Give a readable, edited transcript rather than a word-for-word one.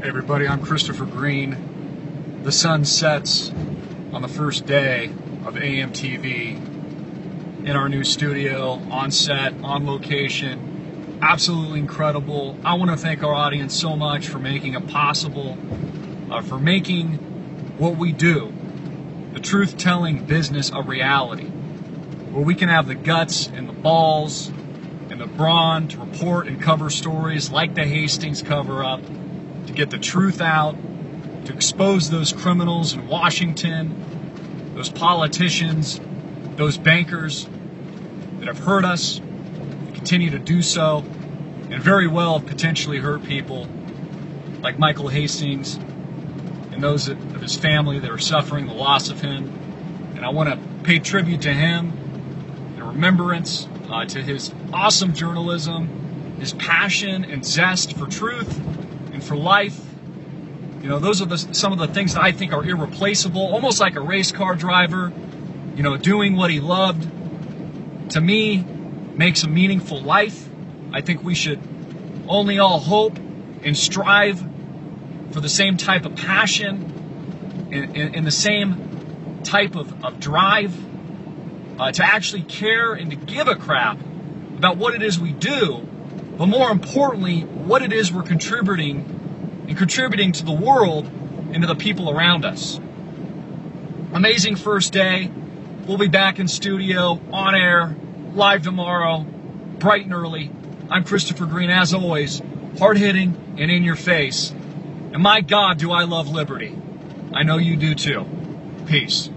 Hey everybody, I'm Christopher Green. The sun sets on the first day of AMTV in our new studio, on set, on location. Absolutely incredible. I want to thank our audience so much for making it possible, for making what we do, the truth-telling business, a reality, where we can have the guts and the balls and the brawn to report and cover stories like the Hastings cover-up, to get the truth out, to expose those criminals in Washington, those politicians, those bankers that have hurt us, and continue to do so, and very well have potentially hurt people like Michael Hastings and those of his family that are suffering the loss of him. And I want to pay tribute to him in remembrance to his awesome journalism, his passion and zest for truth and for life. You know, those are some of the things that I think are irreplaceable, almost like a race car driver, you know, doing what he loved, to me, makes a meaningful life. I think we should only all hope and strive for the same type of passion and the same type of drive to actually care and to give a crap about what it is we do, but more importantly, what it is we're contributing to the world and to the people around us. Amazing first day. We'll be back in studio, on air, live tomorrow, bright and early. I'm Christopher Green, as always, hard-hitting and in your face. And my God, do I love liberty. I know you do too. Peace.